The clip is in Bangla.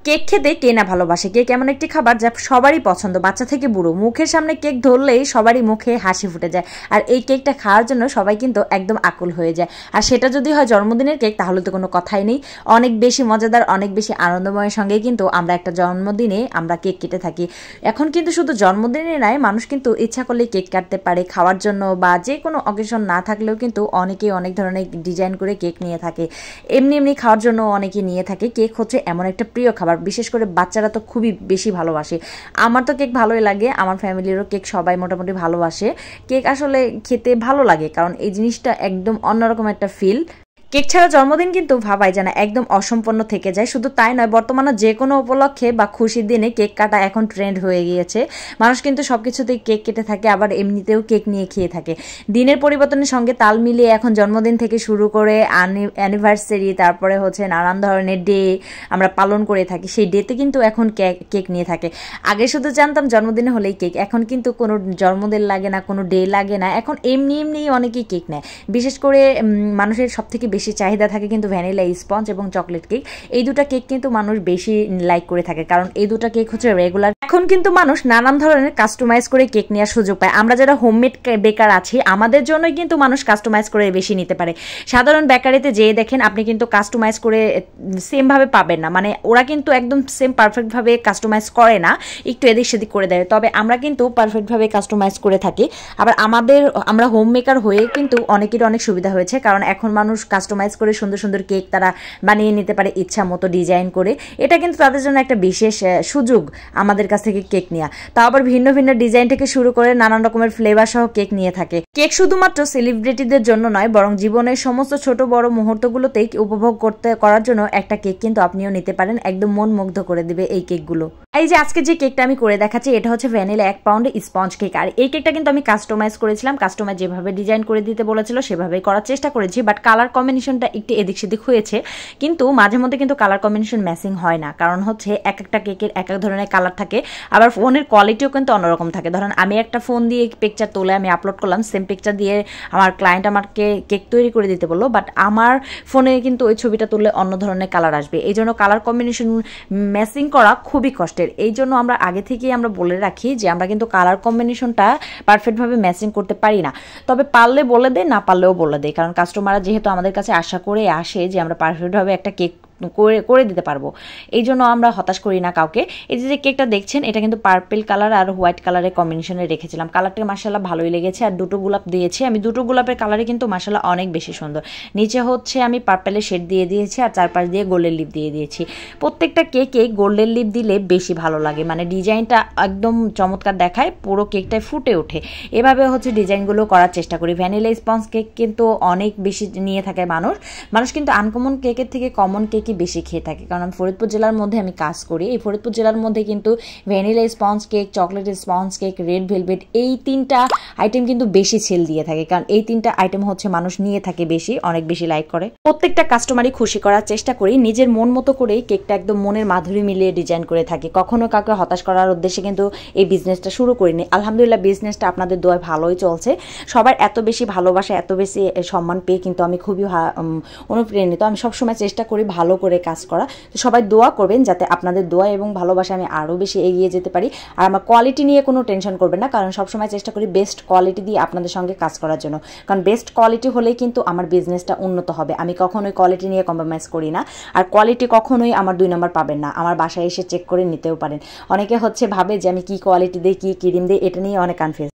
কেক খেতে কে না ভালোবাসে। কেক এমন একটি খাবার যা সবারই পছন্দ, বাচ্চা থেকে বুড়ো। মুখের সামনে কেক ধরলেই সবারই মুখে হাসি ফুটে যায়। আর এই কেকটা খাওয়ার জন্য সবাই কিন্তু একদম আকুল হয়ে যায়। আর সেটা যদি হয় জন্মদিনের কেক, তাহলে তো কোনো কথাই নেই। অনেক বেশি মজাদার, অনেক বেশি আনন্দময়ের সঙ্গে কিন্তু আমরা একটা জন্মদিনে আমরা কেক কেটে থাকি। এখন কিন্তু শুধু জন্মদিনে নয়, মানুষ কিন্তু ইচ্ছা করলে কেক কাটতে পারে খাওয়ার জন্য, বা যে কোনো অকেশন না থাকলেও কিন্তু অনেকেই অনেক ধরনের ডিজাইন করে কেক নিয়ে থাকে। এমনি এমনি খাওয়ার জন্য অনেকে নিয়ে থাকে। কেক হচ্ছে এমন একটা প্রিয় খাবার, বিশেষ করে বাচ্চারা তো খুবই বেশি ভালোবাসে। আমার তো কেক ভালোই লাগে, আমার ফ্যামিলিরও কেক সবাই মোটামুটি ভালোবাসে। কেক আসলে খেতে ভালো লাগে, কারণ এই জিনিসটা একদম অন্যরকম একটা ফিল। কেক ছাড়া জন্মদিন কিন্তু ভাবাই যায় না, একদম অসম্পন্ন থেকে যায়। শুধু তাই নয়, বর্তমানে যে কোনো উপলক্ষে বা খুশির দিনে কেক কাটা এখন ট্রেন্ড হয়ে গিয়েছে। মানুষ কিন্তু সবকিছুতেই কেক কেটে থাকে, আবার এমনিতেও কেক নিয়ে খেয়ে থাকে। দিনের পরিবর্তনের সঙ্গে তাল মিলিয়ে এখন জন্মদিন থেকে শুরু করে অ্যানিভার্সারি, তারপরে হচ্ছে নানান ধরনের ডে আমরা পালন করে থাকি। সেই ডেতে কিন্তু এখন কেক নিয়ে থাকে। আগে শুধু জানতাম জন্মদিনে হলেই কেক, এখন কিন্তু কোনো জন্মদিন লাগে না, কোনো ডে লাগে না, এখন এমনি এমনি অনেকেই কেক নেয়। বিশেষ করে মানুষের সব থেকে বেশি চাহিদা থাকে কিন্তু ভ্যানিলা স্পঞ্জ এবং চকলেট কেক। এই দুটা কেক কিন্তু মানুষ বেশি লাইক করে থাকে, কারণ এই দুটা কেক হচ্ছে রেগুলার। এখন কিন্তু মানুষ নানান ধরনের কাস্টমাইজ করে কেক নেওয়ার সুযোগ পায়। আমরা যারা হোমমেড বেকার আছি, আমাদের জন্যই কিন্তু মানুষ কাস্টমাইজ করে বেশি নিতে পারে। সাধারণ বেকারিতে যেয়ে দেখেন আপনি কিন্তু কাস্টমাইজ করে সেমভাবে পাবেন না, মানে ওরা কিন্তু একদম সেম পারফেক্টভাবে কাস্টমাইজ করে না, একটু এদিক সেদিক করে দেয়। তবে আমরা কিন্তু পারফেক্টভাবে কাস্টমাইজ করে থাকি। আবার আমরা হোম মেকার হয়ে কিন্তু অনেকের অনেক সুবিধা হয়েছে, কারণ এখন মানুষ কাস্টমাইজ করে সুন্দর সুন্দর কেক তারা বানিয়ে নিতে পারে ইচ্ছা মতো ডিজাইন করে। এটা কিন্তু তাদের জন্য একটা বিশেষ সুযোগ আমাদের কাছ থেকে কেক নেওয়া। তাও আবার ভিন্ন ভিন্ন ডিজাইন থেকে শুরু করে নানান রকমের ফ্লেভার সহ কেক নিয়ে থাকে। কেক শুধুমাত্র সেলিব্রিটিদের জন্য নয়, বরং জীবনের সমস্ত ছোট বড় মুহূর্তগুলোতেই উপভোগ করার জন্য একটা কেক কিন্তু আপনিও নিতে পারেন। একদম মন মুগ্ধ করে দিবে এই কেকগুলো। এই যে আজকে যে কেকটা আমি করে দেখাচ্ছি, এটা হচ্ছে ভ্যানিলা 1 পাউন্ড স্পঞ্জ কেক। আর এই কেকটা কিন্তু আমি কাস্টমাইজ করেছিলাম। কাস্টমার যেভাবে ডিজাইন করে দিতে বলেছিল সেভাবেই করার চেষ্টা করেছি, বাট কালার কম্বিনেশনটা একটু এদিক সেদিক হয়েছে। কিন্তু মাঝে মধ্যে কিন্তু কালার কম্বিনেশন ম্যাচিং হয় না, কারণ হচ্ছে এক একটা কেকের এক এক ধরনের কালার থাকে। আবার ফোনের কোয়ালিটিও কিন্তু অন্যরকম থাকে। ধরেন আমি একটা ফোন দিয়ে পিকচার তুলে আমি আপলোড করলাম, সেম পিকচার দিয়ে আমার ক্লায়েন্ট আমাকে কেক তৈরি করে দিতে বললো, বাট আমার ফোনে কিন্তু ওই ছবিটা তুললে অন্য ধরনের কালার আসবে। এই জন্য কালার কম্বিনেশন ম্যাচিং করা খুবই কষ্টের। এই জন্য আমরা আগে থেকেই আমরা বলে রাখি যে আমরা কিন্তু কালার কম্বিনেশনটা পারফেক্টভাবে ম্যাচিং করতে পারি না। তবে পারলে বলে দেয়, না পারলেও বলে দেয়, কারণ কাস্টমাররা যেহেতু আমাদের কাছে আশা করে আসে যে আমরা পারফেক্টভাবে একটা কেক করে দিতে পারবো, এই জন্য আমরা হতাশ করি না কাউকে। এই যে কেকটা দেখছেন, এটা কিন্তু পার্পেল কালার আর হোয়াইট কালারের কম্বিনেশনে রেখেছিলাম। কালারটা মাশাআল্লাহ ভালোই লেগেছে। আর দুটো গোলাপ দিয়েছি আমি, দুটো গোলাপের কালারই কিন্তু মাশাআল্লাহ অনেক বেশি সুন্দর। নিচে হচ্ছে আমি পার্পেলের শেড দিয়ে দিয়েছি, আর চারপাশ দিয়ে গোল্ডেন লিপ দিয়ে দিয়েছি। প্রত্যেকটা কেকে গোল্ডেন লিপ দিলে বেশি ভালো লাগে, মানে ডিজাইনটা একদম চমৎকার দেখায়, পুরো কেকটায় ফুটে ওঠে। এভাবে হচ্ছে ডিজাইনগুলো করার চেষ্টা করি। ভ্যানিলা স্পঞ্জ কেক কিন্তু অনেক বেশি নিয়ে থাকে মানুষ কিন্তু আনকমন কেকের থেকে কমন কেক বেশি খেয়ে থাকে, কারণ ফরিদপুর জেলার মধ্যে আমি কাজ করি। এই ফরিদপুর জেলার মধ্যে কিন্তু vanilla sponge cake, chocolate sponge cake, red velvet, এই তিনটা আইটেম কিন্তু বেশি সেল দিয়ে থাকে, কারণ এই তিনটা আইটেম হচ্ছে মানুষ নিয়ে থাকে বেশি, অনেক বেশি লাইক করে। প্রত্যেকটা কাস্টমারই খুশি করার চেষ্টা করি, নিজের মন মতো করেই কেকটা একদম মনের মাধুরী মিলিয়ে ডিজাইন করে থাকি। কখনো কাউকে হতাশ করার উদ্দেশ্যে কিন্তু এই বিজনেসটা শুরু করিনি। আলহামদুলিল্লাহ বিজনেসটা আপনাদের দোয়ায় ভালোই চলছে। সবার এত বেশি ভালোবাসা, এত বেশি সম্মান পেয়ে কিন্তু আমি খুবই অনুপ্রাণিত। আমি সবসময় চেষ্টা করি ভালো করে কাজ করা। তো সবাই দোয়া করবেন যাতে আপনাদের দোয়া এবং ভালোবাসা আমি আরও বেশি এগিয়ে যেতে পারি। আর আমার কোয়ালিটি নিয়ে কোনো টেনশন করবেন না, কারণ সবসময় চেষ্টা করি বেস্ট কোয়ালিটি দিয়ে আপনাদের সঙ্গে কাজ করার জন্য, কারণ বেস্ট কোয়ালিটি হলেই কিন্তু আমার বিজনেসটা উন্নত হবে। আমি কখনোই কোয়ালিটি নিয়ে কম্প্রোমাইজ করি না, আর কোয়ালিটি কখনোই আমার 2 নম্বর পাবেন না। আমার বাসায় এসে চেক করে নিতেও পারেন। অনেকে হচ্ছে ভাবে যে আমি কি কোয়ালিটি দিই, কি ক্রিম দিই, এটা নিয়ে অনেক কনফিউজ।